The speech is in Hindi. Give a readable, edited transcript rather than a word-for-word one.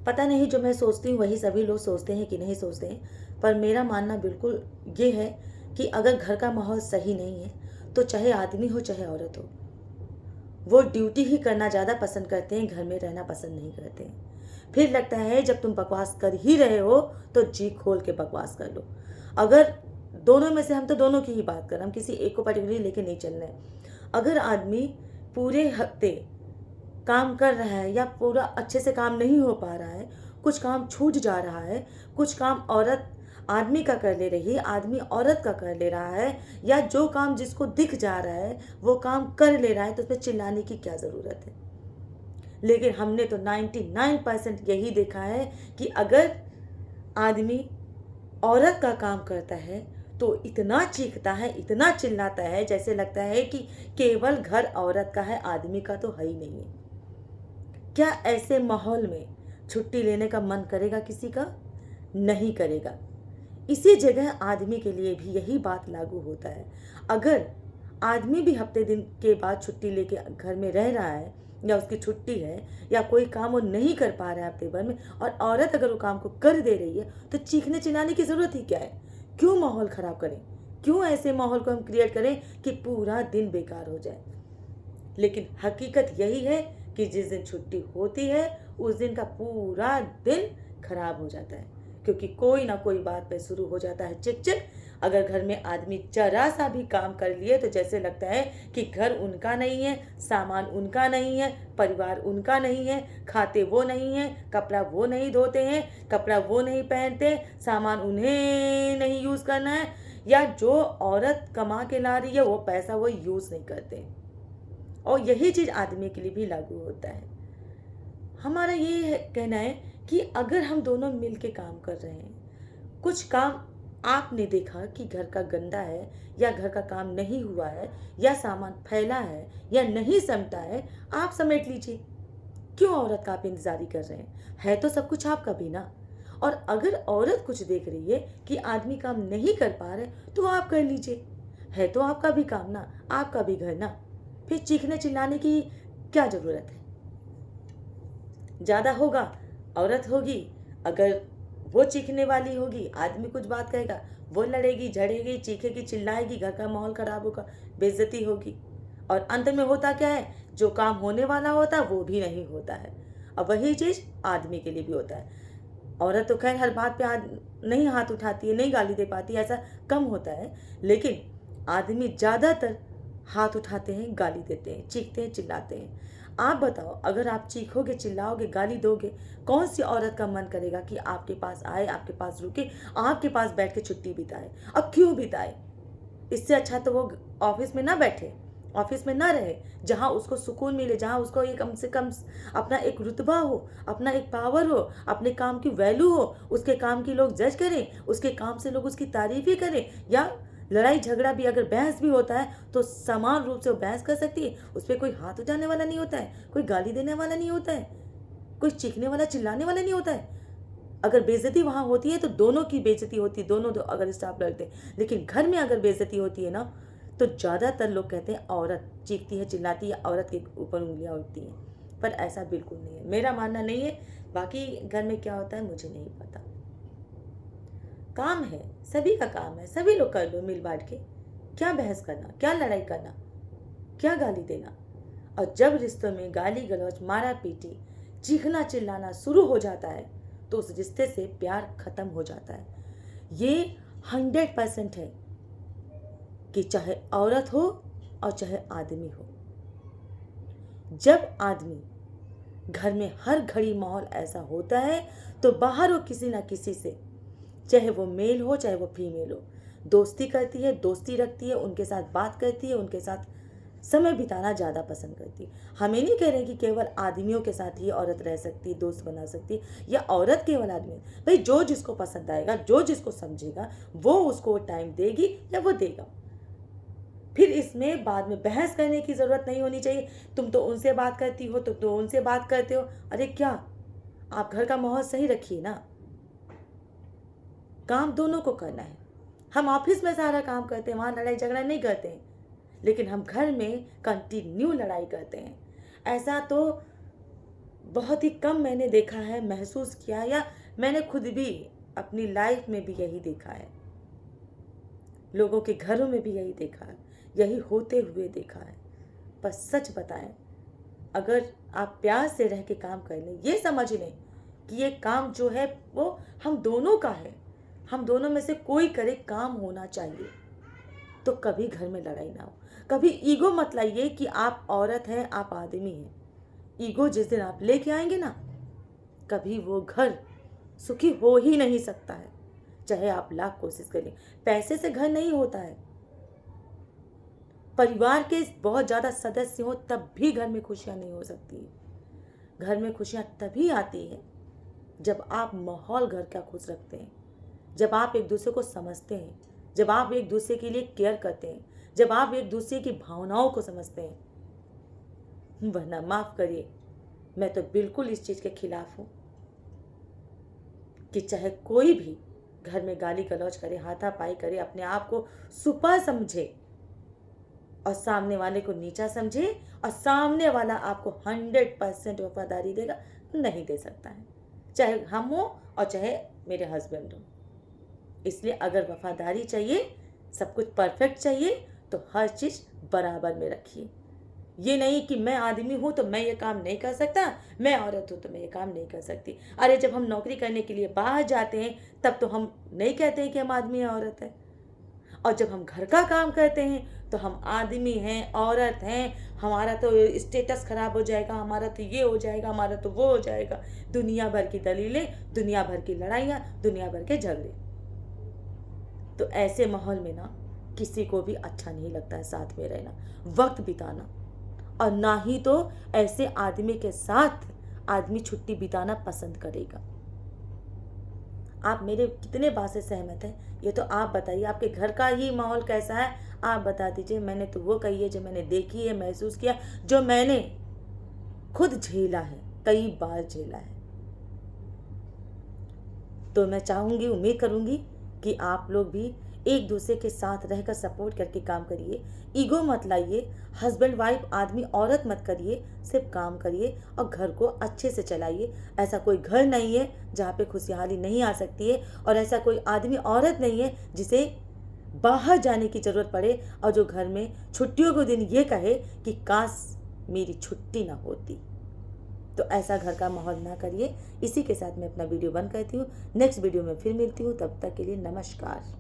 पता नहीं जो मैं सोचती हूँ वही सभी लोग सोचते हैं कि नहीं सोचते हैं, पर मेरा मानना बिल्कुल ये है कि अगर घर का माहौल सही नहीं है तो चाहे आदमी हो चाहे औरत हो, वो ड्यूटी ही करना ज़्यादा पसंद करते हैं, घर में रहना पसंद नहीं करते हैं। फिर लगता है जब तुम बकवास कर ही रहे हो तो जी खोल के बकवास कर लो। अगर दोनों में से, हम तो दोनों की ही बात कर रहे हैं, हम किसी एक को पर्टिकुलरली लेके नहीं चल रहे हैं। अगर आदमी पूरे हफ्ते काम कर रहा है या पूरा अच्छे से काम नहीं हो पा रहा है, कुछ काम छूट जा रहा है, कुछ काम औरत आदमी का कर ले रही है, आदमी औरत का कर ले रहा है, या जो काम जिसको दिख जा रहा है वो काम कर ले रहा है, तो उसमें चिल्लाने की क्या ज़रूरत है। लेकिन हमने तो 99% यही देखा है कि अगर आदमी औरत का काम करता है तो इतना चीखता है, इतना चिल्लाता है, जैसे लगता है कि केवल घर औरत का है, आदमी का तो है ही नहीं है। क्या ऐसे माहौल में छुट्टी लेने का मन करेगा किसी का? नहीं करेगा। इसी जगह आदमी के लिए भी यही बात लागू होता है। अगर आदमी भी हफ्ते दिन के बाद छुट्टी लेके घर में रह रहा है, या उसकी छुट्टी है, या कोई काम वो नहीं कर पा रहा है हफ्ते भर में, और औरत अगर वो काम को कर दे रही है, तो चीखने चिल्लाने की ज़रूरत ही क्या है? क्यों माहौल ख़राब करें? क्यों ऐसे माहौल को हम क्रिएट करें कि पूरा दिन बेकार हो जाए? लेकिन हकीकत यही है कि जिस दिन छुट्टी होती है उस दिन का पूरा दिन खराब हो जाता है, क्योंकि कोई ना कोई बात पे शुरू हो जाता है चिक चिक। अगर घर में आदमी जरा सा भी काम कर लिए तो जैसे लगता है कि घर उनका नहीं है, सामान उनका नहीं है, परिवार उनका नहीं है, खाते वो नहीं है, कपड़ा वो नहीं धोते हैं, कपड़ा वो नहीं पहनते, सामान उन्हें नहीं यूज़ करना है, या जो औरत कमा के ला रही है वो पैसा वो यूज़ नहीं करते। और यही चीज़ आदमी के लिए भी लागू होता है। हमारा ये कहना है कि अगर हम दोनों मिल के काम कर रहे हैं, कुछ काम आपने देखा कि घर का गंदा है, या घर का काम नहीं हुआ है, या सामान फैला है, या नहीं समटा है, आप समेट लीजिए। क्यों औरत का आप इंतज़ारी कर रहे हैं? है तो सब कुछ आपका भी ना। और अगर औरत कुछ देख रही है कि आदमी काम नहीं कर पा रहे, तो आप कर लीजिए। है तो आपका भी काम ना, आपका भी घर ना। फिर चीखने चिल्लाने की क्या ज़रूरत है? ज़्यादा होगा, औरत होगी, अगर वो चीखने वाली होगी, आदमी कुछ बात कहेगा, वो लड़ेगी, झड़ेगी, चीखेगी, चिल्लाएगी, घर का माहौल ख़राब होगा, बेइज्जती होगी। और अंत में होता क्या है? जो काम होने वाला होता है वो भी नहीं होता है। अब वही चीज़ आदमी के लिए भी होता है। औरत तो खैर हर बात पे नहीं हाथ उठाती है, नहीं गाली दे पाती है, ऐसा कम होता है। लेकिन आदमी ज़्यादातर हाथ उठाते हैं, गाली देते हैं, चीखते हैं, चिल्लाते हैं। आप बताओ, अगर आप चीखोगे, चिल्लाओगे, गाली दोगे, कौन सी औरत का मन करेगा कि आपके पास आए, आपके पास रुके, आपके पास बैठ के छुट्टी बिताए? अब क्यों बिताए? इससे अच्छा तो वो ऑफिस में ना बैठे, ऑफिस में ना रहे, जहाँ उसको सुकून मिले, जहाँ उसको ये कम से कम अपना एक रुतबा हो, अपना एक पावर हो, अपने काम की वैल्यू हो, उसके काम की लोग जज करें, उसके काम से लोग उसकी तारीफ़ करें। या लड़ाई झगड़ा भी, अगर बहस भी होता है तो समान रूप से वो बहस कर सकती है, उस पर कोई हाथ उठाने वाला नहीं होता है, कोई गाली देने वाला नहीं होता है, कोई चीखने वाला चिल्लाने वाला नहीं होता है। अगर बेइज्जती वहाँ होती है तो दोनों की बेइज्जती होती है, दोनों अगर स्टाफ लड़ते हैं। लेकिन घर में अगर बेइज्जती होती है ना, तो ज़्यादातर लोग कहते हैं औरत चीखती है, चिल्लाती है, औरत के ऊपर उंगलियाँ उठती हैं। पर ऐसा बिल्कुल नहीं है, मेरा मानना नहीं है। बाकी घर में क्या होता है मुझे नहीं पता। काम है, सभी का काम है, सभी लोग कर लो मिल बांट के। क्या बहस करना, क्या लड़ाई करना, क्या गाली देना? और जब रिश्तों में गाली गलौज, मारा पीटी, चीखना चिल्लाना शुरू हो जाता है तो उस रिश्ते से प्यार खत्म हो जाता है। ये 100% है कि चाहे औरत हो और चाहे आदमी हो। जब आदमी घर में हर घड़ी माहौल ऐसा होता है तो बाहर वो किसी ना किसी से, चाहे वो मेल हो चाहे वो फीमेल हो, दोस्ती करती है, दोस्ती रखती है, उनके साथ बात करती है, उनके साथ समय बिताना ज़्यादा पसंद करती है। हम ये नहीं कह रहे कि केवल आदमियों के साथ ही औरत रह सकती है, दोस्त बना सकती है, या औरत केवल आदमी। भाई जो जिसको पसंद आएगा, जो जिसको समझेगा, वो उसको टाइम देगी या वो देगा। फिर इसमें बाद में बहस करने की ज़रूरत नहीं होनी चाहिए। तुम तो उनसे बात करती हो, तुम तो उनसे बात करते हो। अरे क्या, आप घर का माहौल सही रखिए ना। काम दोनों को करना है। हम ऑफिस में सारा काम करते हैं, वहाँ लड़ाई झगड़ा नहीं करते हैं, लेकिन हम घर में कंटिन्यू लड़ाई करते हैं। ऐसा तो बहुत ही कम मैंने देखा है, महसूस किया, या मैंने खुद भी अपनी लाइफ में भी यही देखा है, लोगों के घरों में भी यही देखा है, यही होते हुए देखा है। पर सच बताएं, अगर आप प्यार से रह के काम कर लें, ये समझ लें कि ये काम जो है वो हम दोनों का है, हम दोनों में से कोई करे, काम होना चाहिए, तो कभी घर में लड़ाई ना हो। कभी ईगो मत लाइए कि आप औरत हैं, आप आदमी हैं। ईगो जिस दिन आप लेके आएंगे ना, कभी वो घर सुखी हो ही नहीं सकता है, चाहे आप लाख कोशिश करें। पैसे से घर नहीं होता है, परिवार के बहुत ज़्यादा सदस्य हो तब भी घर में खुशियाँ नहीं हो सकती। घर में खुशियाँ तभी आती है जब आप माहौल घर का खुश रखते हैं, जब आप एक दूसरे को समझते हैं, जब आप एक दूसरे के लिए केयर करते हैं, जब आप एक दूसरे की भावनाओं को समझते हैं। वरना माफ़ करिए, मैं तो बिल्कुल इस चीज़ के खिलाफ हूँ कि चाहे कोई भी घर में गाली गलौज करे, हाथापाई करे, अपने आप को सुपर समझे और सामने वाले को नीचा समझे, और सामने वाला आपको 100% वफादारी देगा, नहीं दे सकता है, चाहे हम हो और चाहे मेरे हस्बैंड हो। इसलिए अगर वफादारी चाहिए, सब कुछ परफेक्ट चाहिए, तो हर चीज़ बराबर में रखिए। ये नहीं कि मैं आदमी हूँ तो मैं ये काम नहीं कर सकता, मैं औरत हूँ तो मैं ये काम नहीं कर सकती। अरे जब हम नौकरी करने के लिए बाहर जाते हैं तब तो हम नहीं कहते हैं कि हम आदमी हैं, औरत है, और जब हम घर का काम करते हैं तो हम आदमी हैं, औरत हैं, हमारा तो स्टेटस खराब हो जाएगा, हमारा तो ये हो जाएगा, हमारा तो वो हो जाएगा। दुनिया भर की दलीलें, दुनिया भर की लड़ाइयाँ, दुनिया भर के झगड़े। तो ऐसे माहौल में ना किसी को भी अच्छा नहीं लगता है साथ में रहना, वक्त बिताना, और ना ही तो ऐसे आदमी के साथ आदमी छुट्टी बिताना पसंद करेगा। आप मेरे कितने बात से सहमत हैं, ये तो आप बताइए। आपके घर का ही माहौल कैसा है, आप बता दीजिए। मैंने तो वो कही है जो मैंने देखी है, महसूस किया, जो मैंने खुद झेला है, कई बार झेला है। तो मैं चाहूँगी, उम्मीद करूँगी कि आप लोग भी एक दूसरे के साथ रहकर सपोर्ट करके काम करिए। ईगो मत लाइए, हस्बैंड वाइफ आदमी औरत मत करिए, सिर्फ काम करिए और घर को अच्छे से चलाइए। ऐसा कोई घर नहीं है जहाँ पे खुशहाली नहीं आ सकती है, और ऐसा कोई आदमी औरत नहीं है जिसे बाहर जाने की ज़रूरत पड़े और जो घर में छुट्टियों के दिन ये कहे कि काश मेरी छुट्टी ना होती। तो ऐसा घर का माहौल ना करिए। इसी के साथ मैं अपना वीडियो बंद करती हूँ। नेक्स्ट वीडियो में फिर मिलती हूँ, तब तक के लिए नमस्कार।